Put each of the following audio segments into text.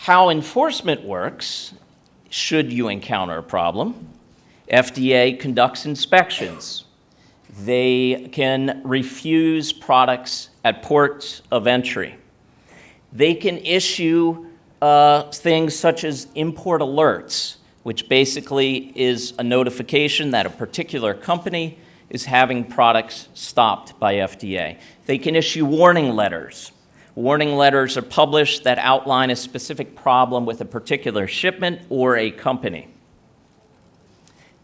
How enforcement works, should you encounter a problem, FDA conducts inspections. They can refuse products at ports of entry. They can issue things such as import alerts, which basically is a notification that a particular company is having products stopped by FDA. They can issue warning letters. Warning letters are published that outline a specific problem with a particular shipment or a company.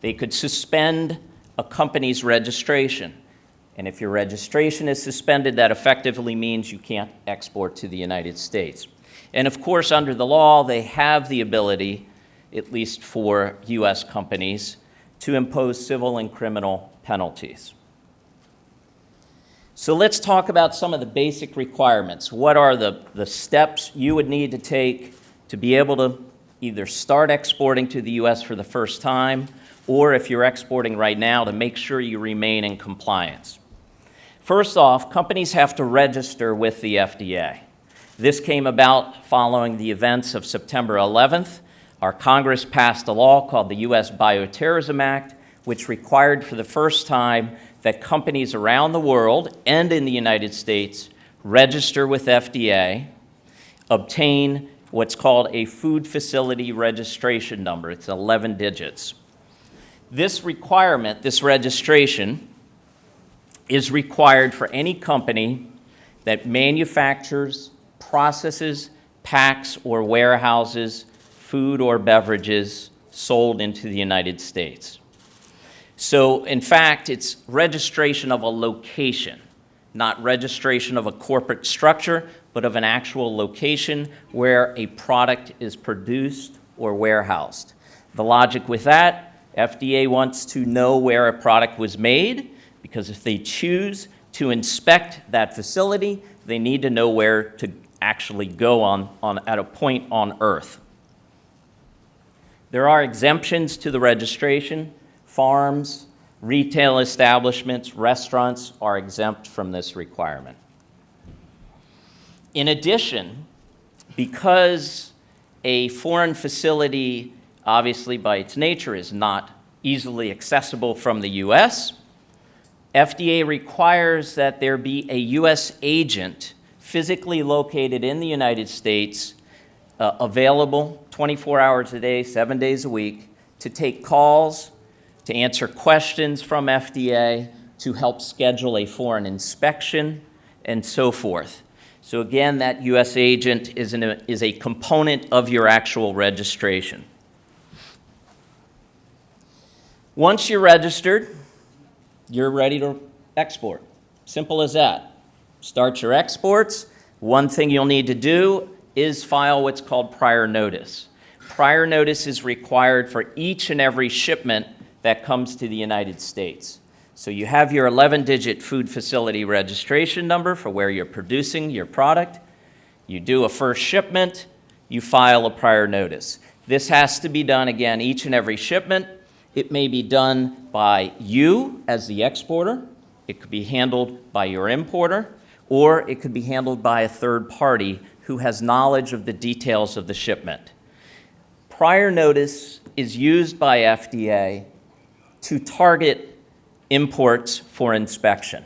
They could suspend a company's registration. And if your registration is suspended, that effectively means you can't export to the United States. And of course, under the law, they have the ability, at least for US companies, to impose civil and criminal penalties. So let's talk about some of the basic requirements. What are the steps you would need to take to be able to either start exporting to the US for the first time, or if you're exporting right now, to make sure you remain in compliance? First off, companies have to register with the FDA. This came about following the events of September 11th. Our Congress passed a law called the U.S. Bioterrorism Act, which required for the first time that companies around the world and in the United States register with FDA, obtain what's called a food facility registration number. It's 11 digits. This requirement, this registration, is required for any company that manufactures, processes, packs, or warehouses food or beverages sold into the United States. So, in fact, it's registration of a location, not registration of a corporate structure, but of an actual location where a product is produced or warehoused. The logic with that, FDA wants to know where a product was made, because if they choose to inspect that facility, they need to know where to actually go at a point on Earth. There are exemptions to the registration. Farms, retail establishments, restaurants are exempt from this requirement. In addition, because a foreign facility, obviously by its nature, is not easily accessible from the US, FDA requires that there be a US agent physically located in the United States, available 24 hours a day, 7 days a week, to take calls, to answer questions from FDA, to help schedule a foreign inspection, and so forth. So again, that US agent is a component of your actual registration. Once you're registered, you're ready to export. Simple as that. Start your exports. One thing you'll need to do is file what's called prior notice. Prior notice is required for each and every shipment that comes to the United States. So you have your 11-digit food facility registration number for where you're producing your product. You do a first shipment, you file a prior notice. This has to be done, again, each and every shipment. It may be done by you as the exporter. It could be handled by your importer, or it could be handled by a third party who has knowledge of the details of the shipment. Prior notice is used by FDA to target imports for inspection.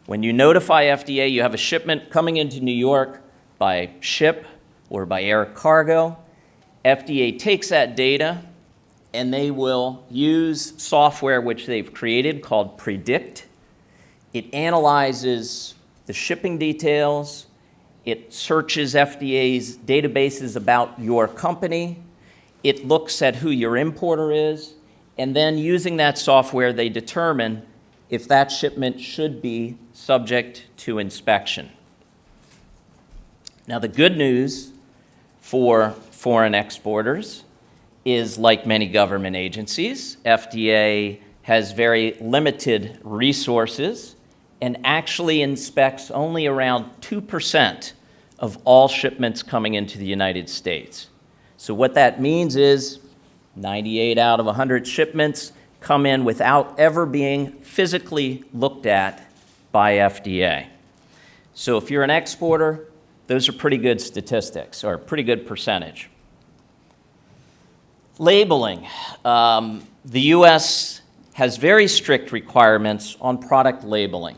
When you notify FDA you have a shipment coming into New York by ship or by air cargo, FDA takes that data and they will use software which they've created called Predict. It analyzes the shipping details. It searches FDA's databases about your company. It looks at who your importer is. And then using that software, they determine if that shipment should be subject to inspection. Now, the good news for foreign exporters is, like many government agencies, FDA has very limited resources and actually inspects only around 2% of all shipments coming into the United States. So what that means is 98 out of 100 shipments come in without ever being physically looked at by FDA. So if you're an exporter, Those are pretty good statistics, or a pretty good percentage. Labeling. The U.S. has very strict requirements on product labeling.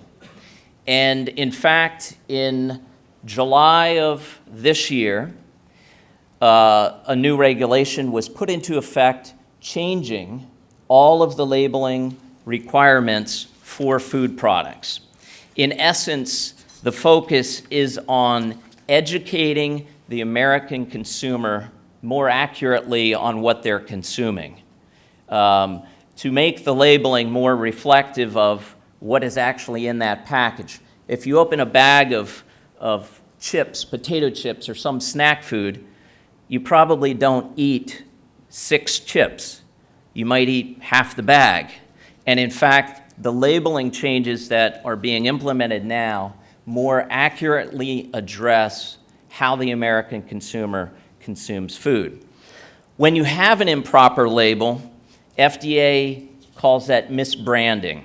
And in fact, in July of this year, a new regulation was put into effect changing all of the labeling requirements for food products. In essence, the focus is on educating the American consumer more accurately on what they're consuming, to make the labeling more reflective of what is actually in that package. If you open a bag of chips, potato chips, or some snack food, you probably don't eat 6 chips. You might eat half the bag. And in fact, the labeling changes that are being implemented now more accurately address how the American consumer consumes food. When you have an improper label, FDA calls that misbranding.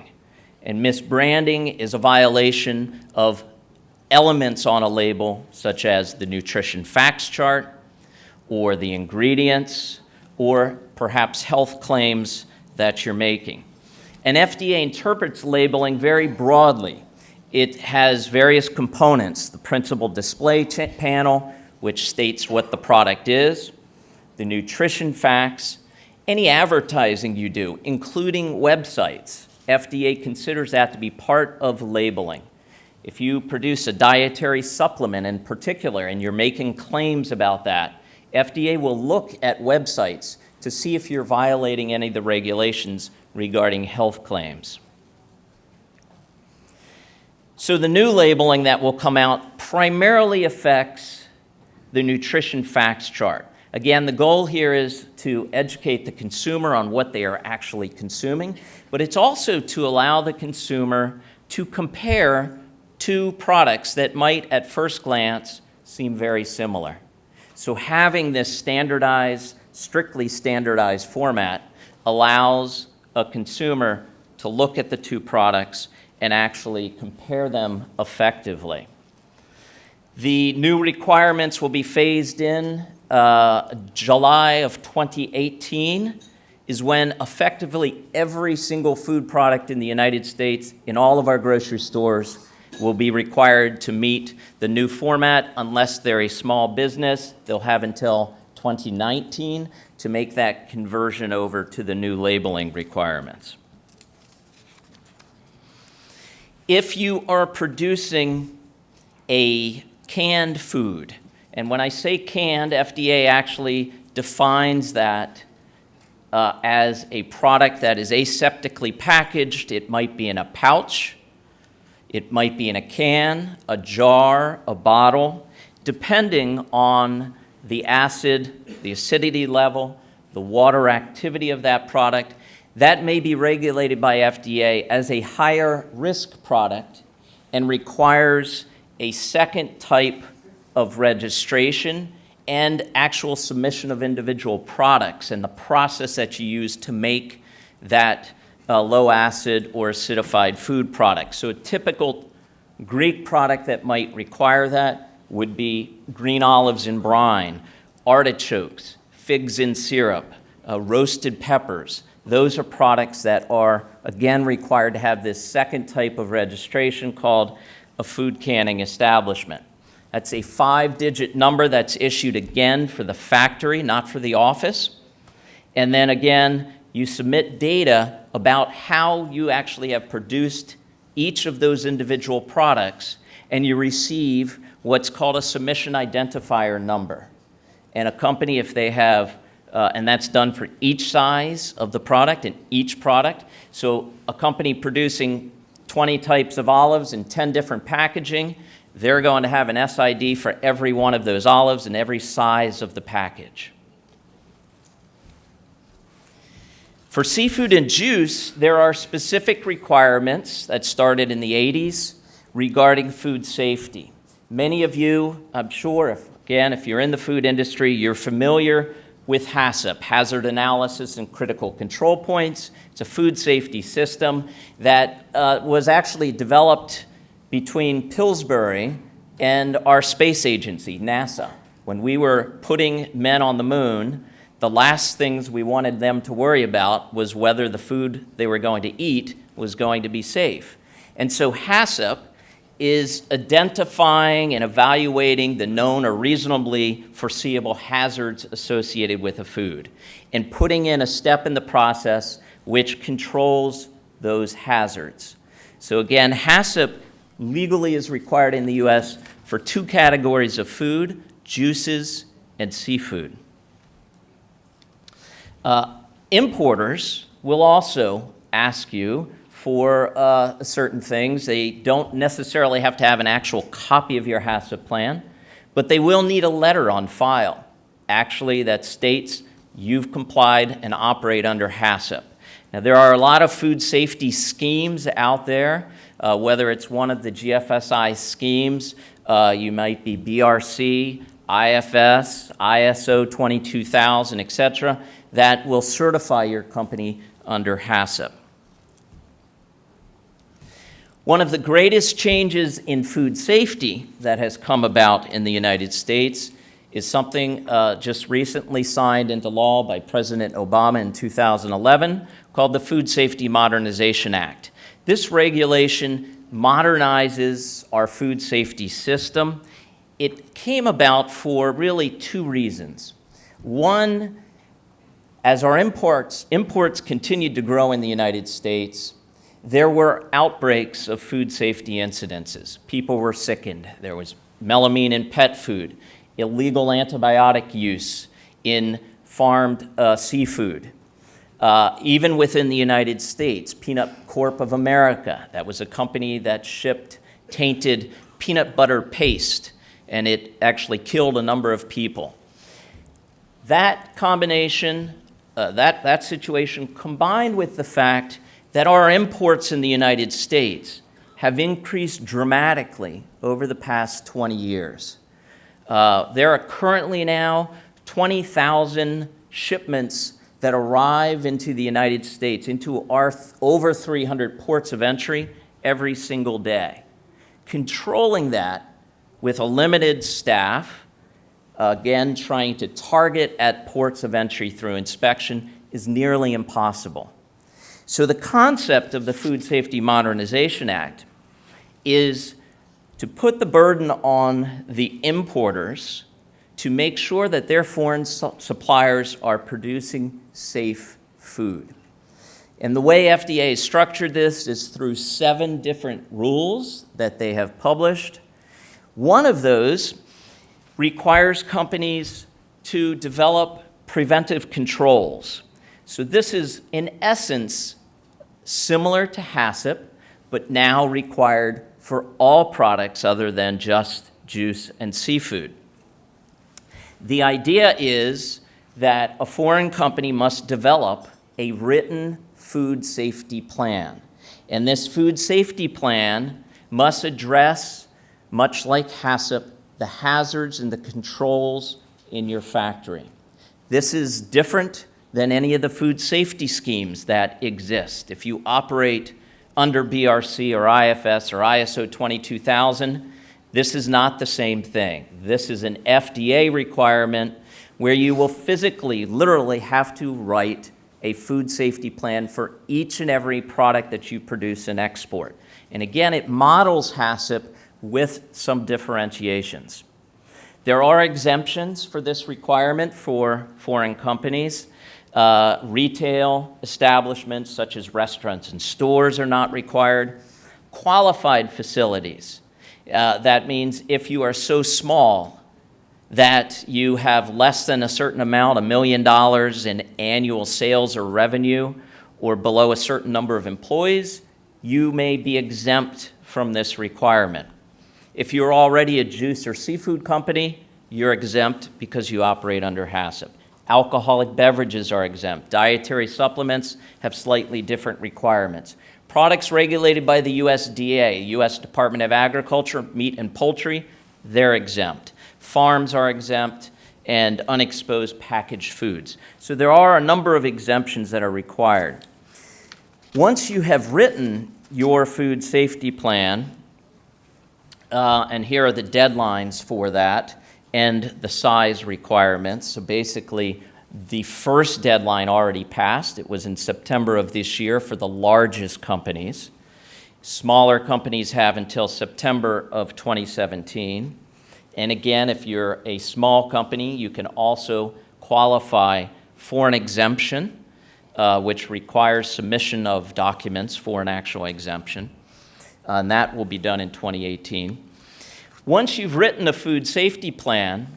And misbranding is a violation of elements on a label, such as the nutrition facts chart, or the ingredients, or perhaps health claims that you're making. And FDA interprets labeling very broadly. It has various components: the principal display panel, which states what the product is, the nutrition facts, any advertising you do, including websites. FDA considers that to be part of labeling. If you produce a dietary supplement in particular and you're making claims about that, FDA will look at websites to see if you're violating any of the regulations regarding health claims. So the new labeling that will come out primarily affects the nutrition facts chart. Again, the goal here is to educate the consumer on what they are actually consuming, but it's also to allow the consumer to compare two products that might at first glance seem very similar. So having this standardized, strictly standardized format allows a consumer to look at the two products and actually compare them effectively. The new requirements will be phased in July of 2018 is when effectively every single food product in the United States in all of our grocery stores will be required to meet the new format. Unless they're a small business, they'll have until 2019 to make that conversion over to the new labeling requirements. If you are producing a canned food, and when I say canned, FDA actually defines that as a product that is aseptically packaged. It might be in a pouch, it might be in a can, a jar, a bottle, depending on the acid, the acidity level, the water activity of that product. That may be regulated by FDA as a higher risk product and requires a second type of registration and actual submission of individual products and the process that you use to make that low acid or acidified food product. So a typical Greek product that might require that would be green olives in brine, artichokes, figs in syrup, roasted peppers. Those are products that are, again, required to have this second type of registration called a food canning establishment. That's a 5-digit number that's issued again for the factory, not for the office. And then again, you submit data about how you actually have produced each of those individual products, and you receive what's called a submission identifier number. And a company, if they have, and that's done for each size of the product and each product. So a company producing 20 types of olives in 10 different packaging, they're going to have an SID for every one of those olives and every size of the package. For seafood and juice, there are specific requirements that started in the 80s regarding food safety. Many of you, I'm sure, if you're in the food industry, you're familiar with HACCP, Hazard Analysis and Critical Control Points. It's a food safety system that was actually developed between Pillsbury and our space agency, NASA. When we were putting men on the moon, the last things we wanted them to worry about was whether the food they were going to eat was going to be safe. And so HACCP is identifying and evaluating the known or reasonably foreseeable hazards associated with a food and putting in a step in the process which controls those hazards. So again, HACCP legally is required in the U.S. for 2 categories of food: juices and seafood. Importers will also ask you for certain things. They don't necessarily have to have an actual copy of your HACCP plan, but they will need a letter on file, actually, that states you've complied and operate under HACCP. Now, there are a lot of food safety schemes out there, whether it's one of the GFSI schemes, you might be BRC, IFS, ISO 22000, et cetera, that will certify your company under HACCP. One of the greatest changes in food safety that has come about in the United States is something just recently signed into law by President Obama in 2011 called the Food Safety Modernization Act. This regulation modernizes our food safety system. It came about for really 2 reasons. One, as our imports continued to grow in the United States, there were outbreaks of food safety incidences. People were sickened. There was melamine in pet food, illegal antibiotic use in farmed seafood. Even within the United States, Peanut Corp of America, that was a company that shipped tainted peanut butter paste, and it actually killed a number of people. That combination, that situation, combined with the fact that our imports in the United States have increased dramatically over the past 20 years. There are currently now 20,000 shipments that arrive into the United States, into our over 300 ports of entry every single day. Controlling that with a limited staff, again, trying to target at ports of entry through inspection is nearly impossible. So the concept of the Food Safety Modernization Act is to put the burden on the importers to make sure that their foreign suppliers are producing safe food. And the way FDA has structured this is through 7 different rules that they have published. One of those requires companies to develop preventive controls. So this is, in essence, similar to HACCP, but now required for all products other than just juice and seafood. The idea is that a foreign company must develop a written food safety plan. And this food safety plan must address, much like HACCP, the hazards and the controls in your factory. This is different than any of the food safety schemes that exist. If you operate under BRC or IFS or ISO 22000, this is not the same thing. This is an FDA requirement where you will physically, literally have to write a food safety plan for each and every product that you produce and export. And again, it models HACCP with some differentiations. There are exemptions for this requirement for foreign companies. Retail establishments such as restaurants and stores are not required. Qualified facilities. That means if you are so small that you have less than a certain amount, $1 million in annual sales or revenue, or below a certain number of employees, you may be exempt from this requirement. If you're already a juice or seafood company, you're exempt because you operate under HACCP. Alcoholic beverages are exempt. Dietary supplements have slightly different requirements. Products regulated by the USDA, U.S. Department of Agriculture, meat and poultry, they're exempt. Farms are exempt, and unexposed packaged foods. So there are a number of exemptions that are required. Once you have written your food safety plan, and here are the deadlines for that and the size requirements. So basically, the first deadline already passed. It was in September of this year for the largest companies. Smaller companies have until September of 2017. And again, if you're a small company, you can also qualify for an exemption, which requires submission of documents for an actual exemption. And that will be done in 2018. Once you've written a food safety plan,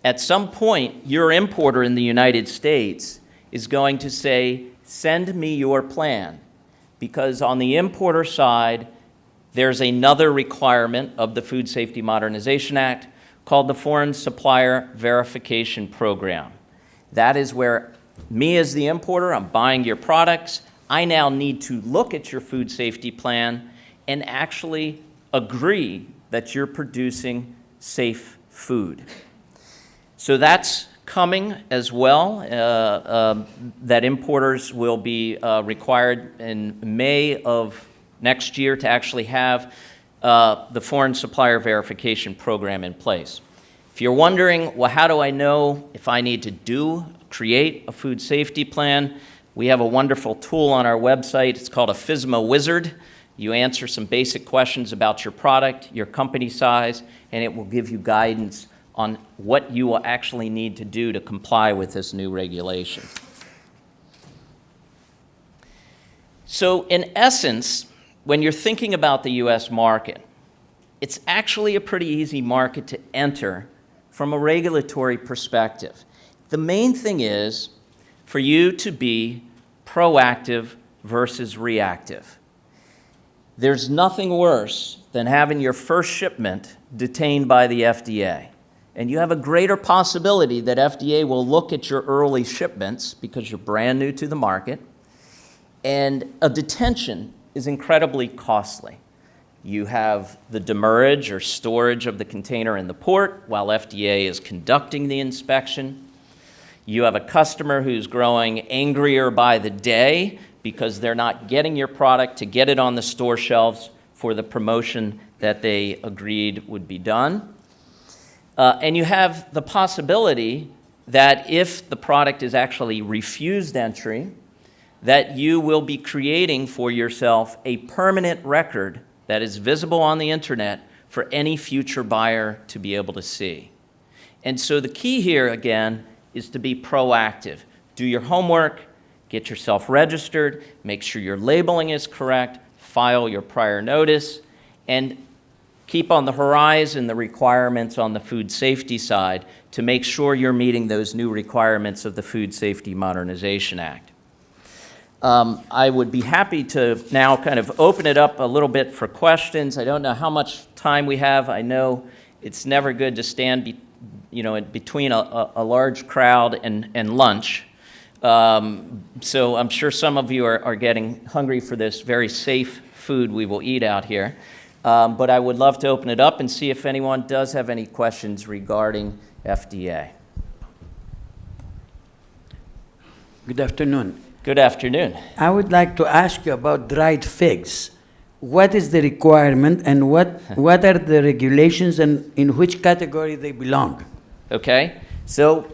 at some point, your importer in the United States is going to say, send me your plan. Because on the importer side, there's another requirement of the Food Safety Modernization Act called the Foreign Supplier Verification Program. That is where me as the importer, I'm buying your products. I now need to look at your food safety plan and actually agree that you're producing safe food. So that's coming as well, that importers will be required in May of next year to actually have the Foreign Supplier Verification Program in place. If you're wondering, well, how do I know if I need to create a food safety plan? We have a wonderful tool on our website. It's called a FSMA Wizard. You answer some basic questions about your product, your company size, and it will give you guidance on what you will actually need to do to comply with this new regulation. So in essence, when you're thinking about the US market, it's actually a pretty easy market to enter from a regulatory perspective. The main thing is for you to be proactive versus reactive. There's nothing worse than having your first shipment detained by the FDA. And you have a greater possibility that FDA will look at your early shipments because you're brand new to the market. And a detention is incredibly costly. You have the demurrage or storage of the container in the port while FDA is conducting the inspection. You have a customer who's growing angrier by the day because they're not getting your product to get it on the store shelves for the promotion that they agreed would be done. And you have the possibility that if the product is actually refused entry, that you will be creating for yourself a permanent record that is visible on the internet for any future buyer to be able to see. And so the key here, again, is to be proactive. Do your homework, get yourself registered, make sure your labeling is correct, file your prior notice, and keep on the horizon the requirements on the food safety side to make sure you're meeting those new requirements of the Food Safety Modernization Act. I would be happy to now kind of open it up a little bit for questions. I don't know how much time we have. I know it's never good to stand between a large crowd and lunch. So I'm sure some of you are getting hungry for this very safe food we will eat out here. But I would love to open it up and see if anyone does have any questions regarding FDA. Good afternoon. Good afternoon. I would like to ask you about dried figs. What is the requirement and what are the regulations and in which category they belong? Okay, so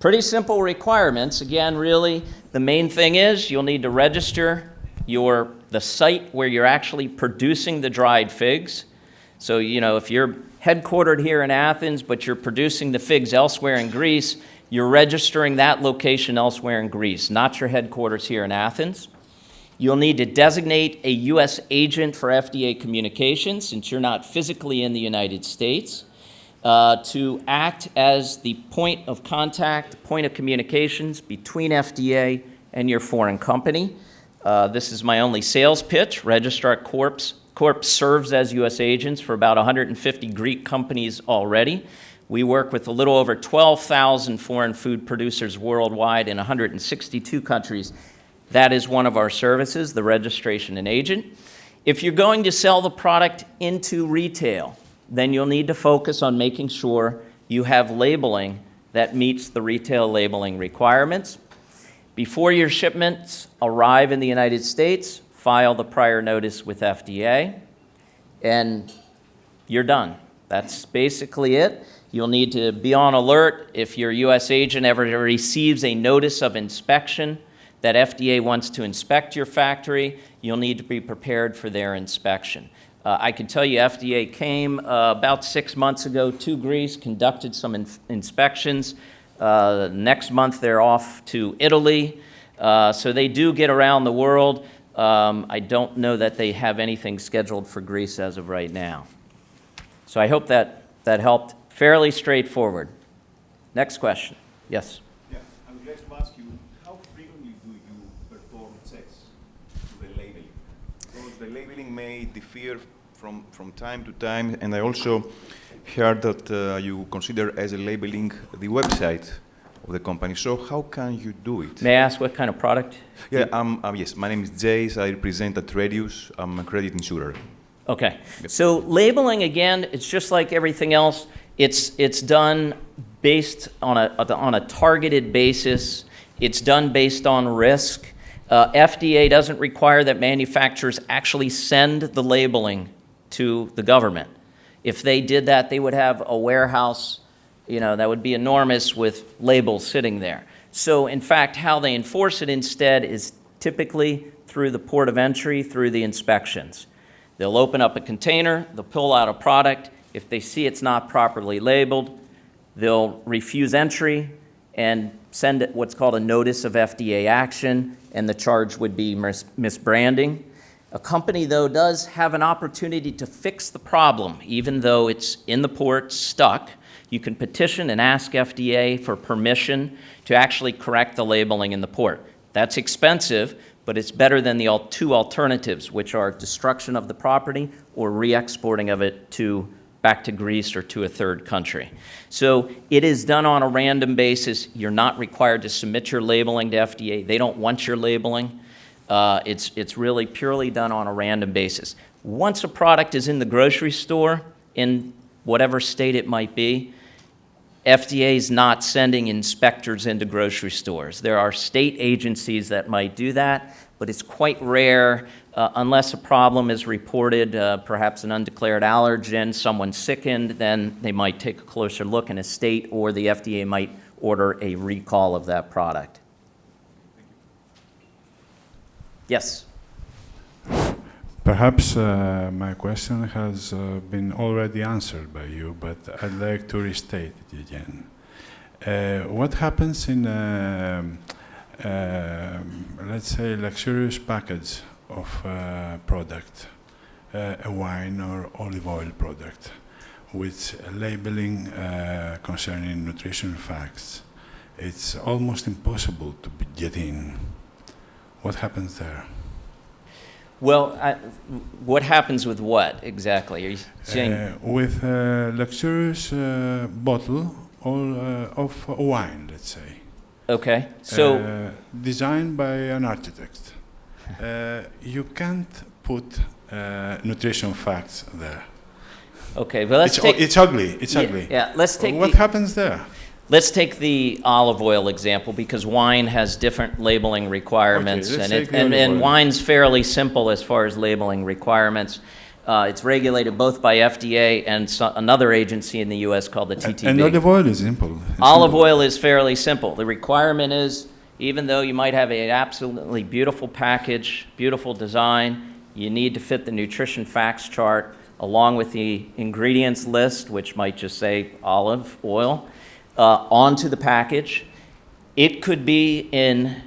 pretty simple requirements. Again, really, the main thing is you'll need to register the site where you're actually producing the dried figs. So, if you're headquartered here in Athens, but you're producing the figs elsewhere in Greece, you're registering that location elsewhere in Greece, not your headquarters here in Athens. You'll need to designate a U.S. agent for FDA communications, since you're not physically in the United States, to act as the point of contact, point of communications between FDA and your foreign company. This is my only sales pitch. Registrar Corp serves as U.S. agents for about 150 Greek companies already. We work with a little over 12,000 foreign food producers worldwide in 162 countries. That is one of our services, the registration and agent. If you're going to sell the product into retail, then you'll need to focus on making sure you have labeling that meets the retail labeling requirements. Before your shipments arrive in the United States, file the prior notice with FDA, and you're done. That's basically it. You'll need to be on alert if your U.S. agent ever receives a notice of inspection that FDA wants to inspect your factory. You'll need to be prepared for their inspection. I can tell you FDA came about 6 months ago to Greece, conducted some inspections. Next month they're off to Italy. So they do get around the world. I don't know that they have anything scheduled for Greece as of right now. So I hope that helped. Fairly straightforward. Next question. Yes? Yeah, I would like to ask you, how frequently do you perform checks to the labeling? Because the labeling may differ from time to time, and I also heard that you consider as a labeling the website of the company. So how can you do it? May I ask what kind of product? Yeah, yes, my name is Jace. I represent Atradius. I'm a credit insurer. Okay. So labeling, again, it's just like everything else. It's done based on a targeted basis. It's done based on risk. FDA doesn't require that manufacturers actually send the labeling to the government. If they did that, they would have a warehouse, that would be enormous with labels sitting there. So in fact, how they enforce it instead is typically through the port of entry, through the inspections. They'll open up a container, they'll pull out a product. If they see it's not properly labeled, they'll refuse entry and send it what's called a notice of FDA action, and the charge would be misbranding. A company, though, does have an opportunity to fix the problem, even though it's in the port, stuck. You can petition and ask FDA for permission to actually correct the labeling in the port. That's expensive, but it's better than the two alternatives, which are destruction of the property or re-exporting of it back to Greece or to a third country. So it is done on a random basis. You're not required to submit your labeling to FDA. They don't want your labeling. It's really purely done on a random basis. Once a product is in the grocery store, in whatever state it might be, FDA is not sending inspectors into grocery stores. There are state agencies that might do that, but it's quite rare unless a problem is reported, perhaps an undeclared allergen, someone sickened, then they might take a closer look, and a state or the FDA might order a recall of that product. Yes? Perhaps my question has been already answered by you, but I'd like to restate it again. What happens in, let's say, luxurious package of product, a wine or olive oil product, with labeling concerning nutrition facts? It's almost impossible to get in. What happens there? Well, what happens with what exactly? Are you saying? With a luxurious bottle of wine, let's say. Okay, so designed by an architect. You can't put nutrition facts there. okay, well It's ugly. It's ugly. Yeah, let's take What happens there? Let's take the olive oil example, because wine has different labeling requirements, Okay, and wine's fairly simple as far as labeling requirements. It's regulated both by FDA and another agency in the U.S. called the TTB. And olive oil is simple. Olive oil is fairly simple. The requirement is, even though you might have an absolutely beautiful package, beautiful design, you need to fit the nutrition facts chart along with the ingredients list, which might just say olive oil, onto the package. It could be in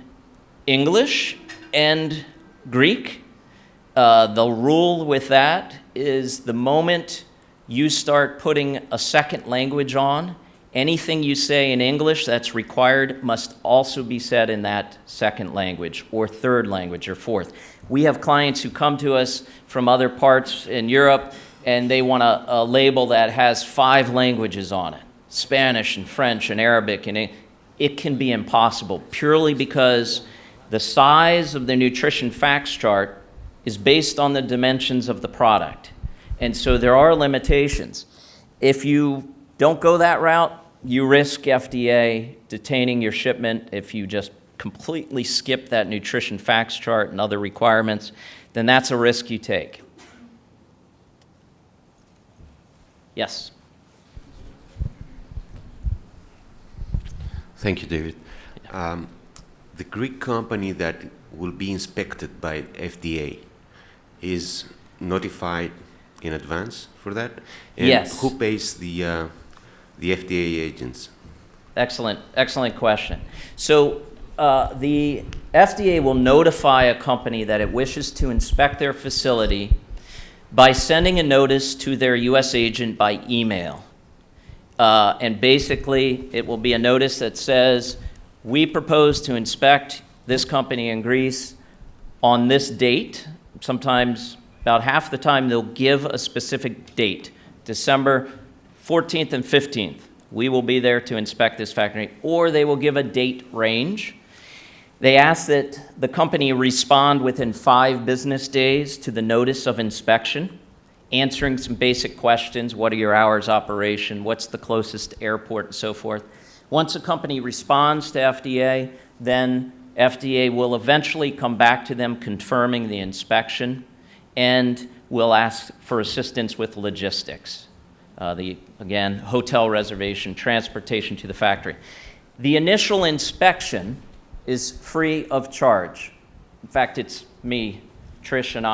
English and Greek. The rule with that is the moment you start putting a second language on, anything you say in English that's required must also be said in that second language or third language or fourth. We have clients who come to us from other parts in Europe, and they want a label that has 5 languages on it, Spanish and French and Arabic, and it can be impossible purely because the size of the nutrition facts chart is based on the dimensions of the product. And so there are limitations. If you don't go that route, you risk FDA detaining your shipment. If you just completely skip that nutrition facts chart and other requirements, then that's a risk you take. Yes. Thank you, David. The Greek company that will be inspected by FDA is notified in advance for that? And Yes. who pays the FDA agents? Excellent question. So the FDA will notify a company that it wishes to inspect their facility by sending a notice to their U.S. agent by email. And basically, it will be a notice that says, we propose to inspect this company in Greece on this date. Sometimes, about half the time, they'll give a specific date, December 14th and 15th. We will be there to inspect this factory, or they will give a date range. They ask that the company respond within 5 business days to the notice of inspection, answering some basic questions. What are your hours of operation? What's the closest airport, and so forth. Once a company responds to FDA, then FDA will eventually come back to them confirming the inspection and will ask for assistance with logistics. Again, hotel reservation, transportation to the factory. The initial inspection is free of charge. In fact, it's me, Trish, and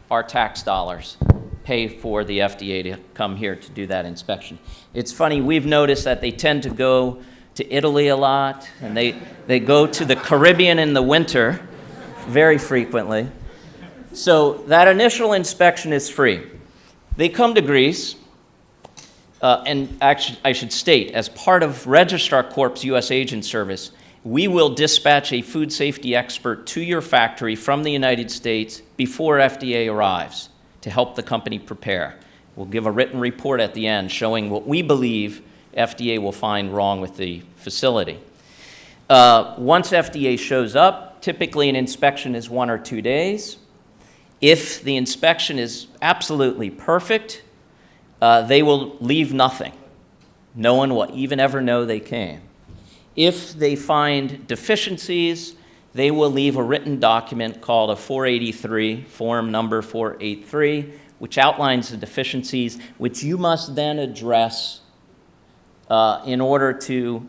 our tax dollars pay for the FDA to come here to do that inspection. It's funny, we've noticed that they tend to go to Italy a lot, and they go to the Caribbean in the winter very frequently. So that initial inspection is free. They come to Greece, and actually, I should state, as part of Registrar Corp's U.S. Agent Service, we will dispatch a food safety expert to your factory from the United States before FDA arrives to help the company prepare. We'll give a written report at the end showing what we believe FDA will find wrong with the facility. Once FDA shows up, typically an inspection is 1 or 2 days. If the inspection is absolutely perfect, they will leave nothing. No one will even ever know they came. If they find deficiencies, they will leave a written document called a 483, form number 483, which outlines the deficiencies, which you must then address in order to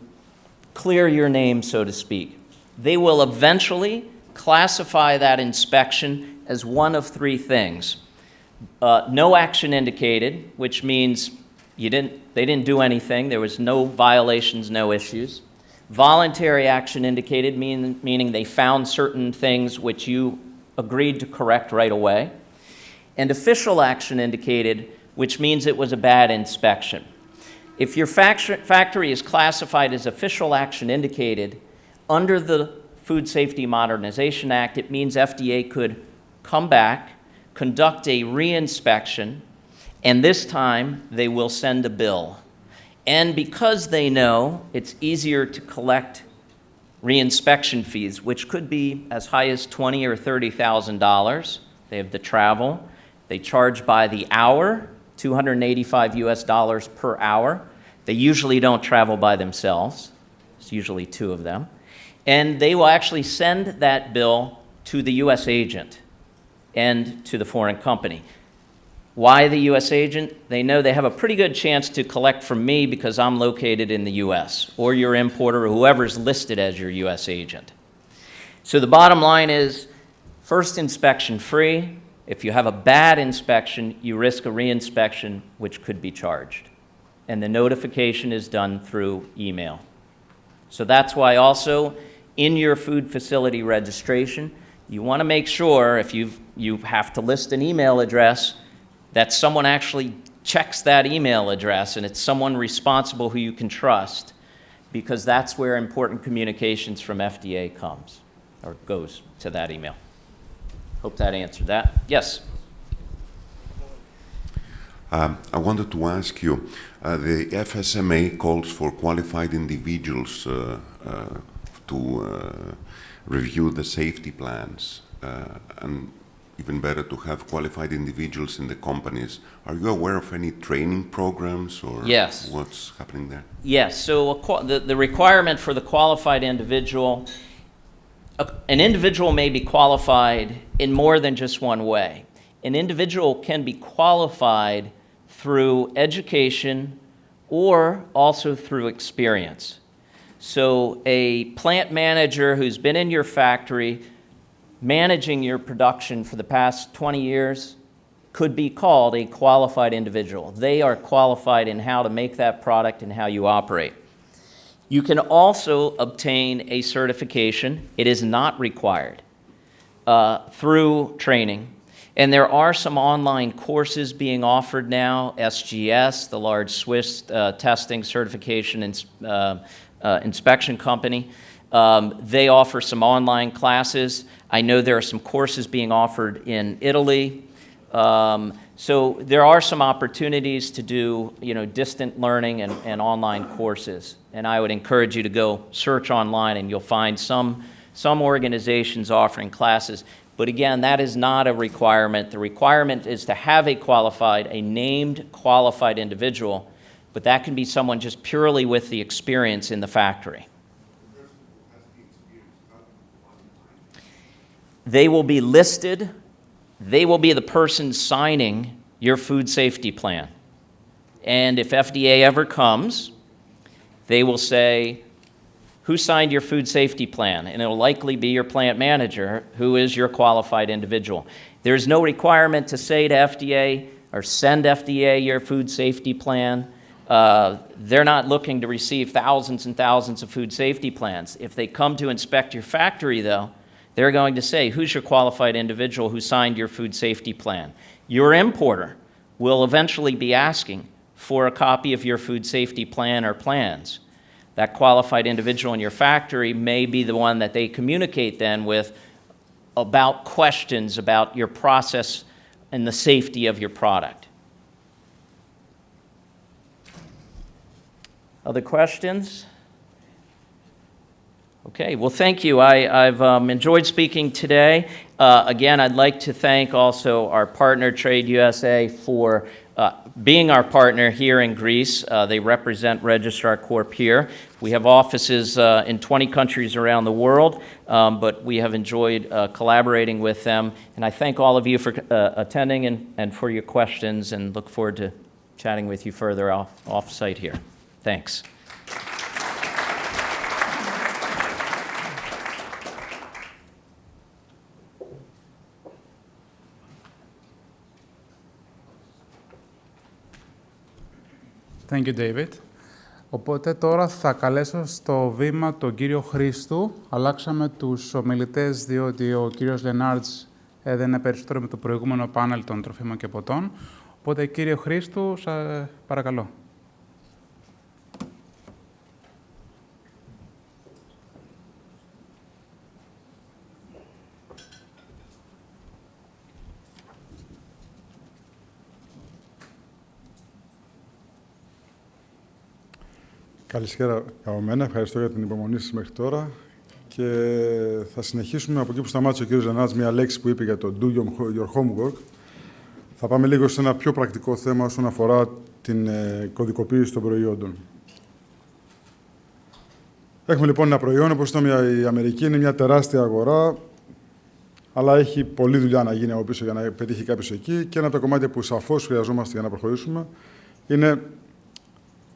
clear your name, so to speak. They will eventually classify that inspection as one of 3 things. No action indicated, which means they didn't do anything. There was no violations, no issues. Voluntary action indicated, meaning they found certain things which you agreed to correct right away. And official action indicated, which means it was a bad inspection. If your factory is classified as official action indicated, under the Food Safety Modernization Act, it means FDA could come back, conduct a reinspection, and this time they will send a bill. And because they know it's easier to collect reinspection fees, which could be as high as $20,000 or $30,000, they have the travel. They charge by the hour, $285 US per hour. They usually don't travel by themselves. It's usually 2 of them. And they will actually send that bill to the U.S. agent and to the foreign company. Why the U.S. agent? They know they have a pretty good chance to collect from me because I'm located in the U.S., or your importer, or whoever's listed as your U.S. agent. So the bottom line is, first inspection free. If you have a bad inspection, you risk a reinspection, which could be charged. And the notification is done through email. So that's why also in your food facility registration, you want to make sure if you have to list an email address, that someone actually checks that email address and it's someone responsible who you can trust, because that's where important communications from FDA comes or goes to that email. Hope that answered that. Yes? I wanted to ask you, the FSMA calls for qualified individuals to review the safety plans, and even better to have qualified individuals in the companies. Are you aware of any training programs or Yes. what's happening there? Yes, so the requirement for the qualified individual, an individual may be qualified in more than just one way. An individual can be qualified through education or also through experience. So a plant manager who's been in your factory managing your production for the past 20 years could be called a qualified individual. They are qualified in how to make that product and how you operate. You can also obtain a certification. It is not required through training. And there are some online courses being offered now. SGS, the large Swiss testing certification inspection company, they offer some online classes. I know there are some courses being offered in Italy. So there are some opportunities to do, distant learning and online courses. And I would encourage you to go search online, and you'll find some organizations offering classes. But again, that is not a requirement. The requirement is to have a named qualified individual, but that can be someone just purely with the experience in the factory. They will be listed. They will be the person signing your food safety plan. And if FDA ever comes, they will say, who signed your food safety plan? And it will likely be your plant manager, who is your qualified individual. There's no requirement to say to FDA or send FDA your food safety plan. They're not looking to receive thousands and thousands of food safety plans. If they come to inspect your factory, though, they're going to say, who's your qualified individual who signed your food safety plan? Your importer will eventually be asking for a copy of your food safety plan or plans. That qualified individual in your factory may be the one that they communicate then with about questions about your process and the safety of your product. Other questions? Okay, well, thank you. I've enjoyed speaking today. Again, I'd like to thank also our partner, Trade USA, for being our partner here in Greece. They represent Registrar Corp here. We have offices in 20 countries around the world, but we have enjoyed collaborating with them. And I thank all of you for attending and for your questions, and look forward to chatting with you further off-site here. Thanks. Thank you, David. Οπότε τώρα θα καλέσω στο βήμα τον κύριο Χρήστου. Αλλάξαμε τους ομιλητές διότι ο κύριος Λενάρτς δεν είναι περισσότερο με το προηγούμενο πάνελ των τροφίμων και ποτών. Οπότε, κύριε Χρήστου, σας παρακαλώ. Καλησπέρα από μένα. Ευχαριστώ για την υπομονή σας μέχρι τώρα. Και θα συνεχίσουμε από εκεί που σταμάτησε ο κύριος Ζανάτς, μια λέξη που είπε για το do your homework. Θα πάμε λίγο σε ένα πιο πρακτικό θέμα όσον αφορά την κωδικοποίηση των προϊόντων. Έχουμε λοιπόν ένα προϊόν, όπως είπαμε, η Αμερική είναι μια τεράστια αγορά, αλλά έχει πολλή δουλειά να γίνει από πίσω για να πετύχει κάποιος εκεί. Και ένα από τα κομμάτια που σαφώς χρειαζόμαστε για να προχωρήσουμε είναι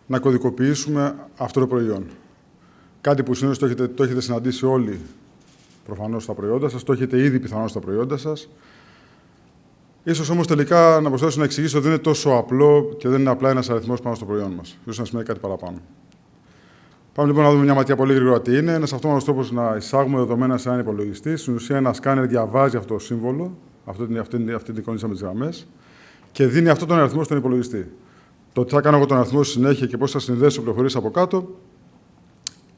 να κωδικοποιήσουμε αυτό το προϊόν. Κάτι που συνήθως το έχετε συναντήσει όλοι προφανώς στα προϊόντα σας, το έχετε ήδη πιθανώς στα προϊόντα σας. Ίσως όμως τελικά να προσθέσω να εξηγήσω ότι δεν είναι τόσο απλό και δεν είναι απλά ένας αριθμός πάνω στο προϊόν μας. Ίσως να σημαίνει κάτι παραπάνω. Πάμε λοιπόν να δούμε μια ματιά πολύ γρήγορα τι είναι. Ένας αυτόματος τρόπος να εισάγουμε δεδομένα σε έναν υπολογιστή. Στην ουσία, ένα σκάνερ διαβάζει αυτό το σύμβολο, αυτή την εικόνα με τις γραμμές, και δίνει αυτόν τον αριθμό στον υπολογιστή. Το τι θα κάνω εγώ τον αριθμό στη συνέχεια και πώς θα συνδέσω πληροφορίες από κάτω,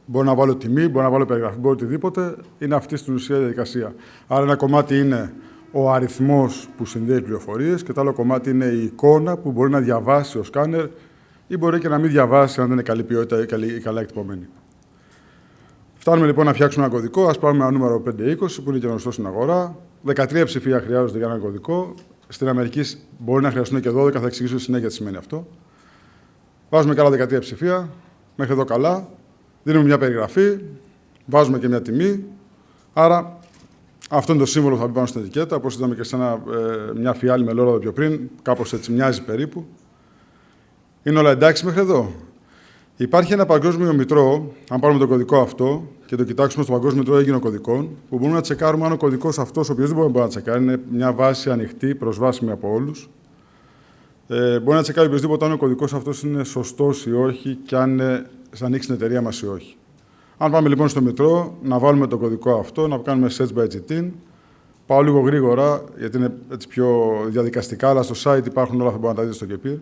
μπορώ να βάλω τιμή, μπορώ να βάλω περιγραφή, μπορώ οτιδήποτε, είναι αυτή στην ουσία η διαδικασία. Άρα, ένα κομμάτι είναι ο αριθμός που συνδέει πληροφορίες και το άλλο κομμάτι είναι η εικόνα που μπορεί να διαβάσει ο σκάνερ ή μπορεί και να μην διαβάσει αν δεν είναι καλή ποιότητα ή καλά εκτυπωμένη. Φτάνουμε λοιπόν να φτιάξουμε ένα κωδικό. Ας πάρουμε ένα νούμερο 520 που είναι και γνωστό στην αγορά. 13 ψηφία χρειάζονται για ένα κωδικό. Στην Αμερική μπορεί να χρειαστούν και 12, θα εξηγήσω συνέχεια τι σημαίνει αυτό. Βάζουμε και άλλα 13 ψηφία, μέχρι εδώ καλά. Δίνουμε μια περιγραφή, βάζουμε και μια τιμή. Άρα, αυτό είναι το σύμβολο που θα μπει πάνω στην ετικέτα. Όπως είδαμε και σε μια φιάλη με λόραδο πιο πριν, κάπως έτσι μοιάζει περίπου. Είναι όλα εντάξει μέχρι εδώ? Υπάρχει ένα παγκόσμιο μητρό, αν πάρουμε τον κωδικό αυτό και το κοιτάξουμε στο παγκόσμιο μητρό έγκυνων κωδικών, που μπορούμε να τσεκάρουμε αν ο κωδικός αυτός, ο οποιοδήποτε μπορεί να τσεκάρει, είναι μια βάση ανοιχτή, προσβάσιμη από όλους. Μπορεί να τσεκάρει οποιοδήποτε αν ο κωδικός αυτός είναι σωστός ή όχι και αν ανοίξει την εταιρεία μας ή όχι. Αν πάμε λοιπόν στο μητρό, να βάλουμε τον κωδικό αυτό, να κάνουμε search by GTIN. Πάω λίγο γρήγορα, γιατί είναι έτσι πιο διαδικαστικά, αλλά στο site υπάρχουν όλα αυτά που μπορείτε να τα δείτε στο ΚΕΠΙΡ.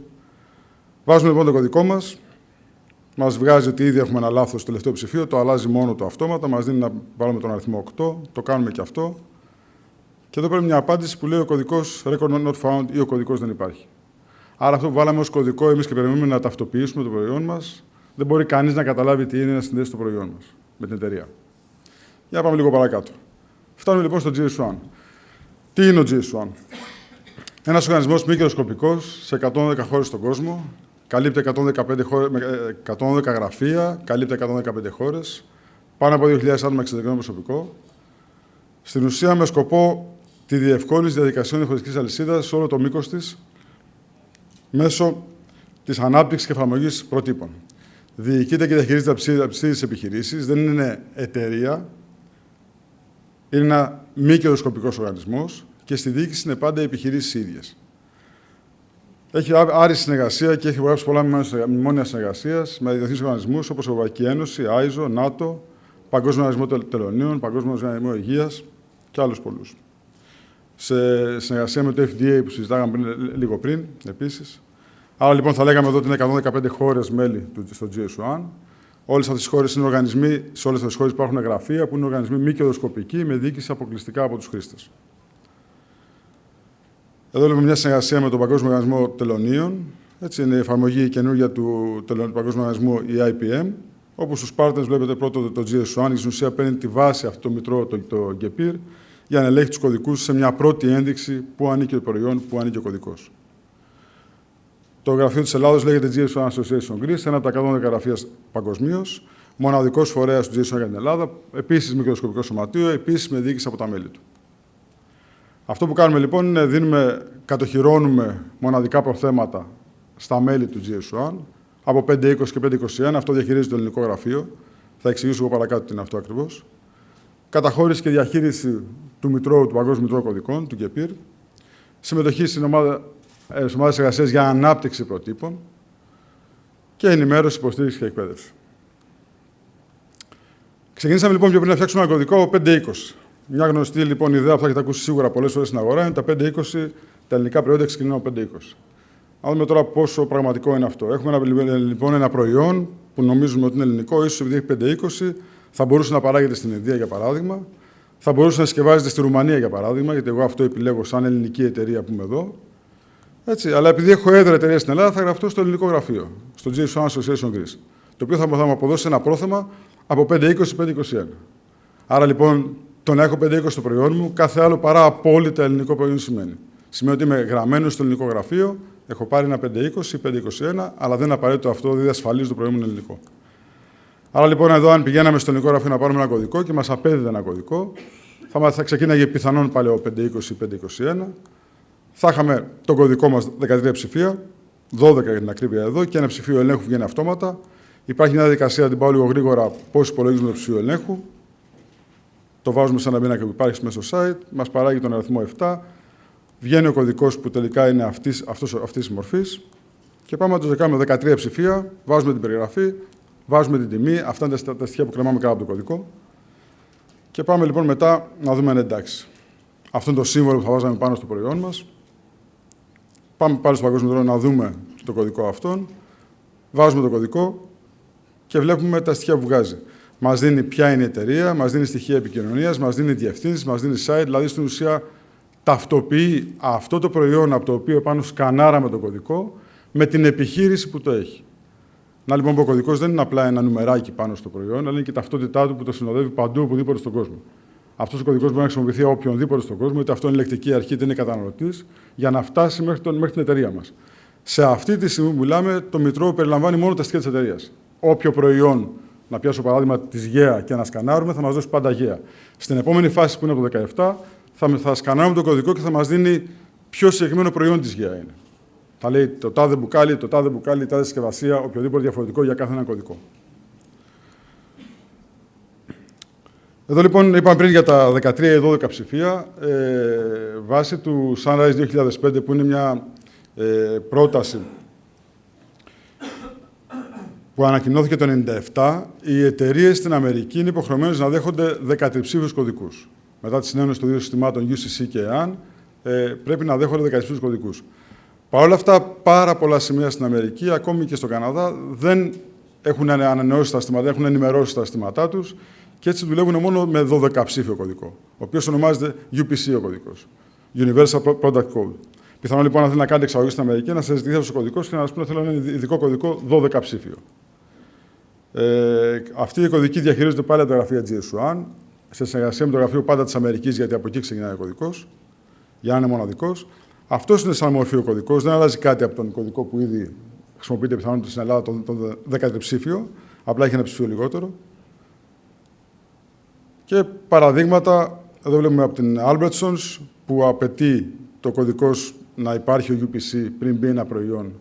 Βάζουμε λοιπόν τον κωδικό μας. Μας βγάζει ότι ήδη έχουμε ένα λάθος στο τελευταίο ψηφίο, το αλλάζει μόνο το αυτόματα, μας δίνει να βάλουμε τον αριθμό 8, το κάνουμε και αυτό. Και εδώ πρέπει μια απάντηση που λέει ο κωδικός record not found ή ο κωδικός δεν υπάρχει. Άρα αυτό που βάλαμε ως κωδικό εμείς και περιμένουμε να ταυτοποιήσουμε το προϊόν μας, δεν μπορεί κανείς να καταλάβει τι είναι να συνδέσει το προϊόν μας με την εταιρεία. Για να πάμε λίγο παρακάτω. Φτάνουμε λοιπόν στο GS1. Τι είναι ο GS1? Ένας οργανισμός μη κερδοσκοπικός σε 110 χώρες στον κόσμο. Καλύπτει 112 γραφεία, καλύπτει 115 χώρες, πάνω από 2.000 άτομα εξειδικευμένο προσωπικό. Στην ουσία, με σκοπό τη διευκόλυνση διαδικασιών διαφορετικής αλυσίδας σε όλο το μήκος της, μέσω της ανάπτυξης και εφαρμογής προτύπων. Διοικείται και διαχειρίζεται από τις επιχειρήσεις, δεν είναι εταιρεία, είναι ένα μη κερδοσκοπικός οργανισμός και στη διοίκηση είναι πάντα οι επιχειρήσεις ίδιες. Έχει άριστη συνεργασία και έχει υπογράψει πολλά μνημόνια συνεργασίας με διεθνείς οργανισμούς όπως η Ευρωπαϊκή Ένωση, ISO, ΝΑΤΟ, Παγκόσμιο Οργανισμό Τελωνίων, Παγκόσμιο Οργανισμό Υγείας και άλλους πολλούς. Σε συνεργασία με το FDA που συζητάγαμε λίγο πριν, επίσης. Άρα λοιπόν θα λέγαμε εδώ ότι είναι 115 χώρες μέλη στο GS1. Όλες αυτές τις χώρες είναι οργανισμοί, σε όλες αυτές τις χώρες υπάρχουν γραφεία που είναι οργανισμοί μη κερδοσκοπικοί με διοίκηση αποκλειστικά από τους χρήστες. Εδώ βλέπουμε μια συνεργασία με τον Παγκόσμιο Οργανισμό Τελωνίων. Έτσι είναι η εφαρμογή καινούργια του Παγκόσμιου Οργανισμού, η IPM, όπου στους partners βλέπετε πρώτο το GS1, η στην ουσία παίρνει τη βάση αυτό το μητρό, το GEPIR, για να ελέγχει τους κωδικούς σε μια πρώτη ένδειξη πού ανήκει το προϊόν, πού ανήκει ο κωδικός. Το γραφείο της Ελλάδος λέγεται GS1 Association Greece, ένα από τα 110 γραφεία παγκοσμίως, μοναδικός φορέας του GS1 για την Ελλάδα, επίσης μικροσκοπικό σωματείο, επίσης με διοίκηση από τα μέλη του. Αυτό που κάνουμε λοιπόν είναι κατοχυρώνουμε μοναδικά προθέματα στα μέλη του GS1 από 5.20 και 5.21. Αυτό διαχειρίζει το ελληνικό γραφείο. Θα εξηγήσω εγώ παρακάτω τι είναι αυτό ακριβώς. Καταχώρηση και διαχείριση του Μητρώου, του Παγκόσμιου Μητρώου Κωδικών, του ΚΕΠΙΡ. Συμμετοχή στην ομάδες εργασίας για ανάπτυξη προτύπων. Και ενημέρωση, υποστήριξη και εκπαίδευση. Ξεκινήσαμε λοιπόν πιο πριν να φτιάξουμε ένα κωδικό από 5.20. Μια γνωστή λοιπόν ιδέα που θα έχετε ακούσει σίγουρα πολλές φορές στην αγορά είναι τα 5.20, τα ελληνικά προϊόντα ξεκινούν από 5.20. Να δούμε τώρα πόσο πραγματικό είναι αυτό. Έχουμε λοιπόν ένα προϊόν που νομίζουμε ότι είναι ελληνικό, ίσως επειδή έχει 5.20, θα μπορούσε να παράγεται στην Ινδία για παράδειγμα, θα μπορούσε να συσκευάζεται στη Ρουμανία για παράδειγμα, γιατί εγώ αυτό επιλέγω σαν ελληνική εταιρεία που είμαι εδώ. Έτσι, αλλά επειδή έχω έδρα εταιρεία στην Ελλάδα, θα γραφτώ στο ελληνικό γραφείο, στο GS1 Association Greece, το οποίο θα μου αποδώσει ένα πρόθεμα από 5.20-5.21. Άρα λοιπόν, το να έχω 5.20 στο προϊόν μου, κάθε άλλο παρά απόλυτα ελληνικό προϊόν σημαίνει. Σημαίνει ότι είμαι γραμμένο στο ελληνικό γραφείο, έχω πάρει ένα 5.20-5.21, αλλά δεν είναι απαραίτητο αυτό, δεν διασφαλίζει το προϊόν μου είναι ελληνικό. Άρα λοιπόν, εδώ, αν πηγαίναμε στο ελληνικό γραφείο να πάρουμε ένα κωδικό και μας απέδιδε ένα κωδικό, θα ξεκίναγε πιθανόν πάλι ο 5.20-5.21, θα είχαμε τον κωδικό μας 13 ψηφία, 12 για την ακρίβεια εδώ, και ένα ψηφίο ελέγχου που βγαίνει αυτόματα. Υπάρχει μια διαδικασία, την πάω λίγο γρήγορα, πώς υπολογίζουμε το ψηφίο ελέγχου. Το βάζουμε σε ένα πίνακα που υπάρχει μέσα στο site, μας παράγει τον αριθμό 7, βγαίνει ο κωδικός που τελικά είναι αυτής της μορφής και πάμε να το κάνουμε 13 ψηφία, βάζουμε την περιγραφή, βάζουμε την τιμή, αυτά είναι τα στοιχεία που κρεμάμε κάτω από το κωδικό και πάμε λοιπόν μετά να δούμε αν εντάξει. Αυτό είναι το σύμβολο που θα βάζαμε πάνω στο προϊόν μας. Πάμε πάλι στο Παγκόσμιο Μητρό να δούμε το κωδικό αυτόν, βάζουμε το κωδικό και βλέπουμε τα στοιχεία που βγάζει. Μας δίνει ποια είναι η εταιρεία, μας δίνει στοιχεία επικοινωνίας, μας δίνει διευθύνσεις, μας δίνει site, δηλαδή στην ουσία ταυτοποιεί αυτό το προϊόν από το οποίο πάνω σκανάραμε το κωδικό με την επιχείρηση που το έχει. Να λοιπόν, ο κωδικός δεν είναι απλά ένα νουμεράκι πάνω στο προϊόν, αλλά είναι και η ταυτότητά του που το συνοδεύει παντού, οπουδήποτε στον κόσμο. Αυτός ο κωδικός μπορεί να χρησιμοποιηθεί από οποιονδήποτε στον κόσμο, είτε αυτό είναι ηλεκτρική αρχή, είτε είναι καταναλωτής, για να φτάσει μέχρι την εταιρεία μας. Σε αυτή τη στιγμή που μιλάμε, το Μητρό περιλαμβάνει μόνο τα στοιχεία της εταιρείας. Όποιο προϊόν, να πιάσω παράδειγμα της ΓΕΑ και να σκανάρουμε, θα μας δώσει πάντα ΓΕΑ. Στην επόμενη φάση που είναι από το 17, θα σκανάρουμε το κωδικό και θα μας δίνει ποιο συγκεκριμένο προϊόν της ΓΕΑ είναι. Θα λέει το τάδε μπουκάλι, η τάδε συσκευασία, οποιοδήποτε διαφορετικό για κάθε ένα κωδικό. Εδώ λοιπόν είπαμε πριν για τα 13 ή 12 ψηφία, βάσει του Sunrise 2005, που είναι μια πρόταση που ανακοινώθηκε το 1997, οι εταιρείες στην Αμερική είναι υποχρεωμένες να δέχονται 13ψήφιους κωδικούς. Μετά τη συνένωση των δύο συστημάτων UCC και EAN, πρέπει να δέχονται 13ψήφιους κωδικούς. Παρ' όλα αυτά, πάρα πολλά σημεία στην Αμερική, ακόμη και στο Καναδά, δεν έχουν ανανεώσει τα συστήματα, έχουν ενημερώσει τα συστήματά τους και έτσι δουλεύουν μόνο με 12ψήφιο κωδικό, ο οποίος ονομάζεται UPC ο κωδικός, Universal Product Code. Πιθανόν λοιπόν να θέλει να κάνετε εξαγωγή στην Αμερική, να σας ζητήσει αυτός ο κωδικός και να σας πούνε θέλω ένα ειδικό κωδικό 12ψήφιο. Αυτή η κωδική διαχειρίζεται πάλι από τα γραφεία GS1, σε συνεργασία με το γραφείο πάντα της Αμερικής, γιατί από εκεί ξεκινάει ο κωδικός, για να είναι μοναδικός. Αυτός είναι σαν μορφή ο κωδικός, δεν αλλάζει κάτι από τον κωδικό που ήδη χρησιμοποιείται πιθανόν στην Ελλάδα, τον 13ψήφιο, απλά έχει ένα ψήφιο λιγότερο. Και παραδείγματα, εδώ βλέπουμε από την Albertsons, που απαιτεί το κωδικός να υπάρχει ο UPC πριν μπει ένα προϊόν,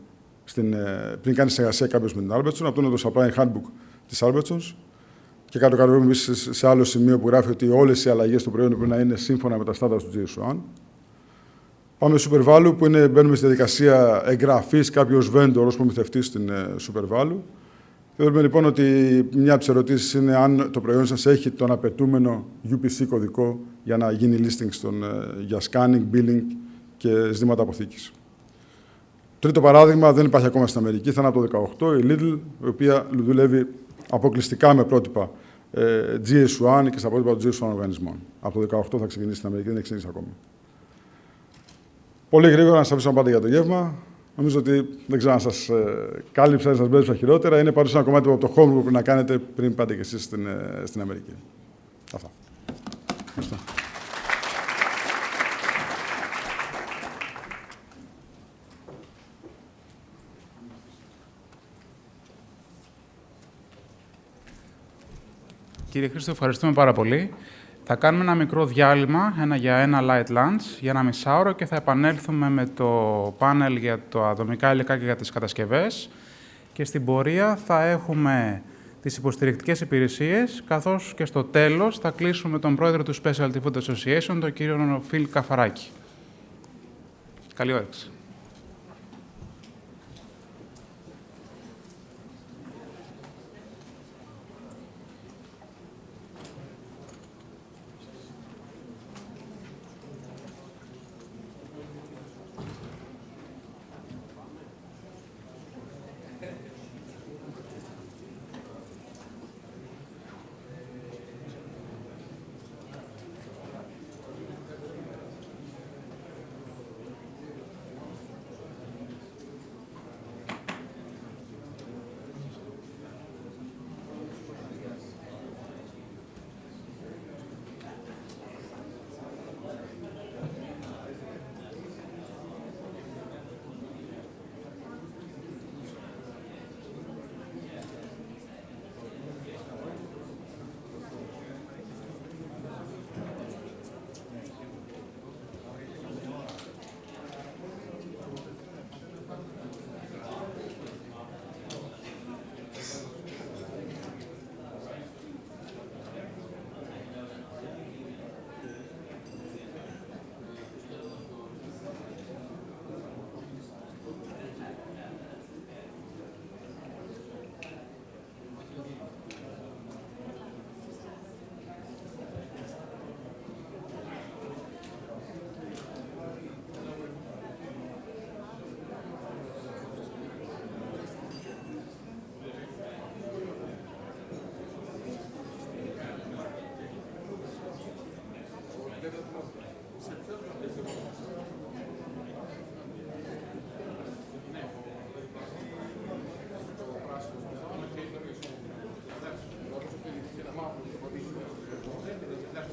πριν κάνει συνεργασία κάποιος με την Albertsons. Αυτό είναι το supply handbook της Albertsons. Και κάτω-κάτω βλέπουμε σε άλλο σημείο που γράφει ότι όλες οι αλλαγές του προϊόντου πρέπει να είναι σύμφωνα με τα στάνταρ του GS1. Πάμε στο Super Value, που μπαίνουμε στη διαδικασία εγγραφής κάποιος vendor ως προμηθευτής στην Super Value. Θεωρούμε λοιπόν ότι μια από τις ερωτήσεις είναι αν το προϊόν σας έχει τον απαιτούμενο UPC κωδικό για να γίνει listing για scanning, billing και ζητήματα αποθήκης. Τρίτο παράδειγμα, δεν υπάρχει ακόμα στην Αμερική, θα είναι από το 2018, η Lidl, η οποία δουλεύει αποκλειστικά με πρότυπα GS1 και στα πρότυπα των GS1 οργανισμών. Από το 2018 θα ξεκινήσει στην Αμερική, δεν έχει ξεκινήσει ακόμα. Πολύ γρήγορα να σας αφήσω να πάτε για το γεύμα. Νομίζω ότι δεν ξέρω αν σας κάλυψα ή σας μπέρδεψα χειρότερα. Είναι πάντως ένα κομμάτι από το homework που πρέπει να κάνετε πριν πάτε και εσείς στην Αμερική. Αυτά. Ευχαριστώ. Κύριε Χρήστο, ευχαριστούμε πάρα πολύ. Θα κάνουμε ένα μικρό διάλειμμα, για ένα light lunch, για ένα μισάωρο και θα επανέλθουμε με το πάνελ για τα ατομικά υλικά και για τις κατασκευές. Και στην πορεία θα έχουμε τις υποστηρικτικές υπηρεσίες, καθώς και στο τέλος θα κλείσουμε με τον πρόεδρο του Specialty Food Association, τον κύριο Φιλ Καφαράκη. Καλή όρεξη.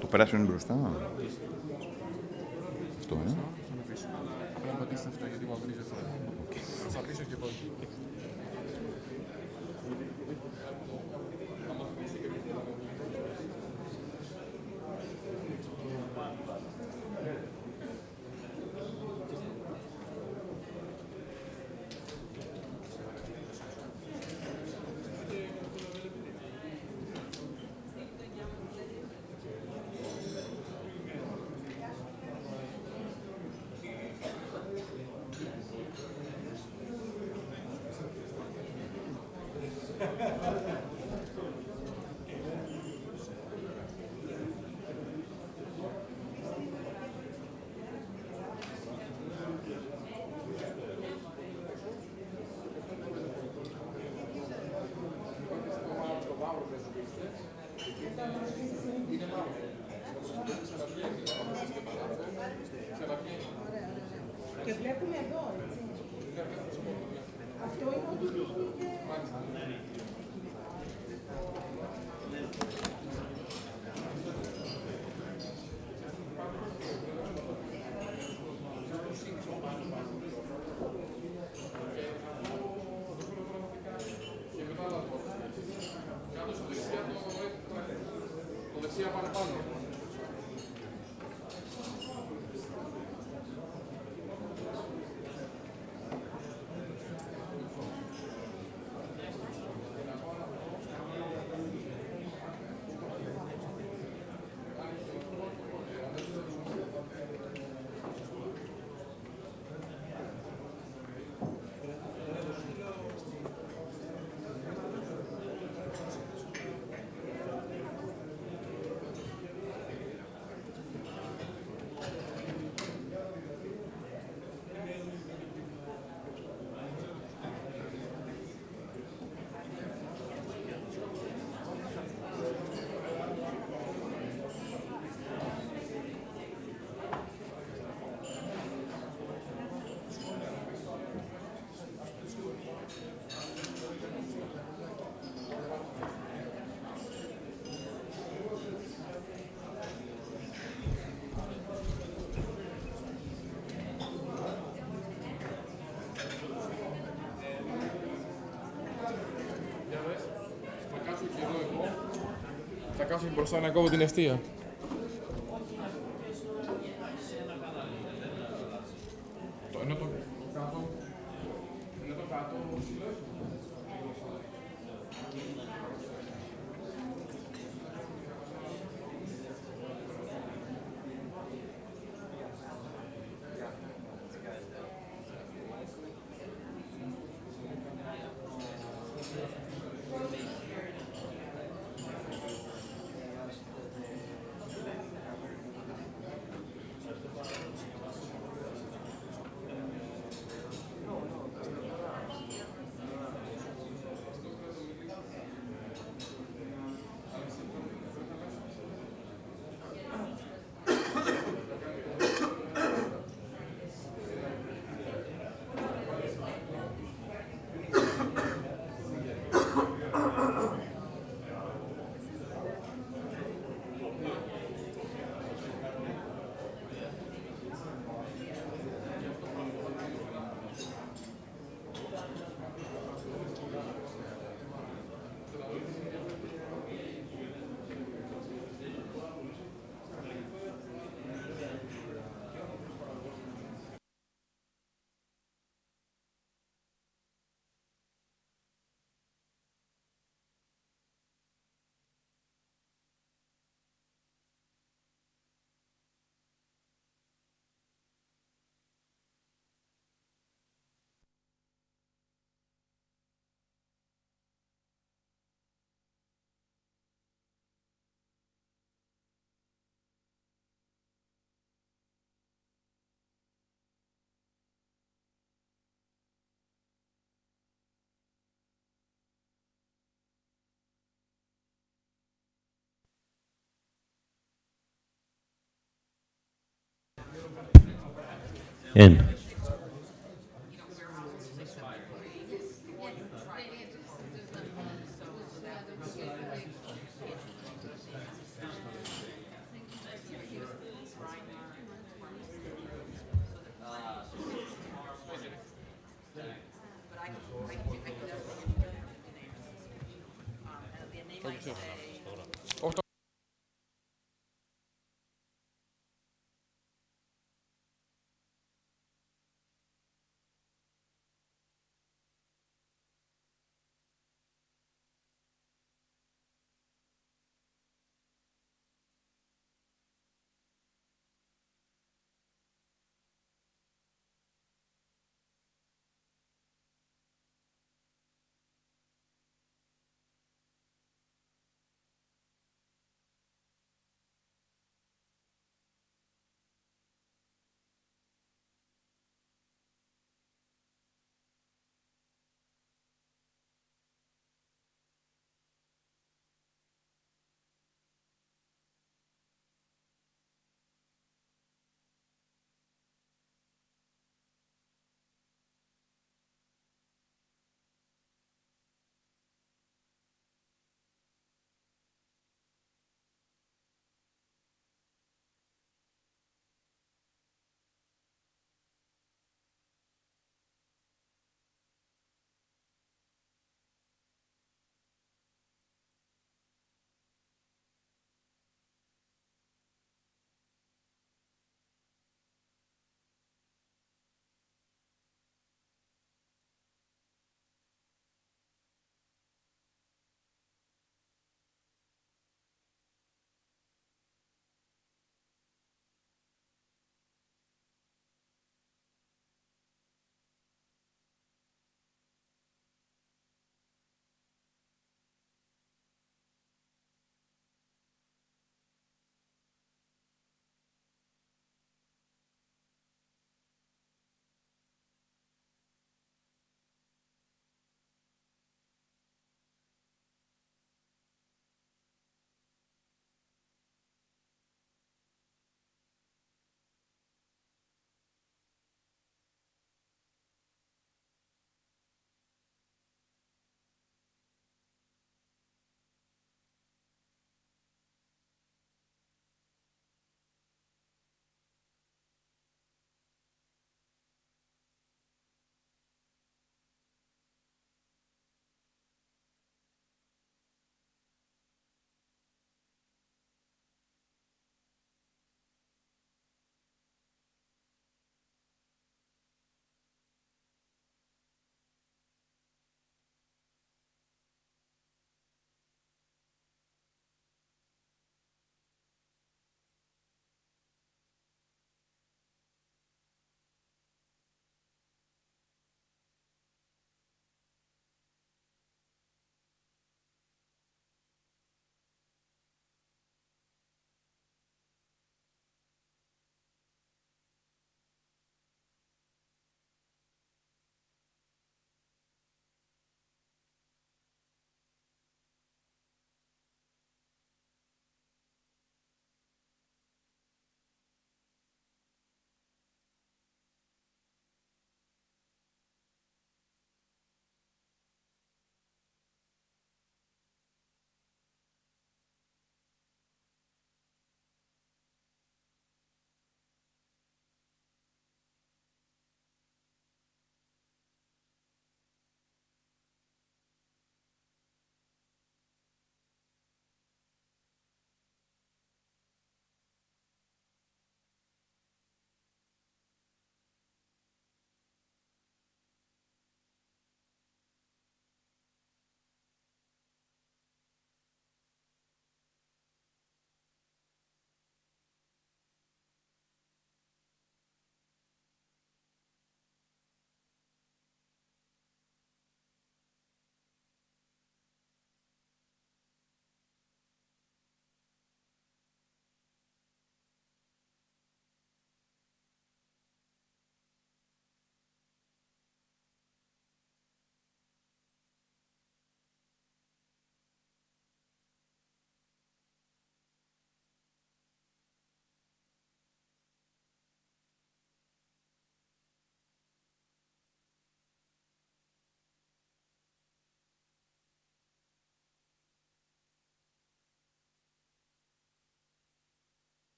Το πράσινο είναι μπροστά. Αυτό, Και βλέπουμε εδώ, έτσι. Αυτό είναι ό,τι είχε... Θα κάτσω μπροστά να κόβω την ευθεία. Είναι το κάτω. Είναι το κάτω. In. Όχι, όχι.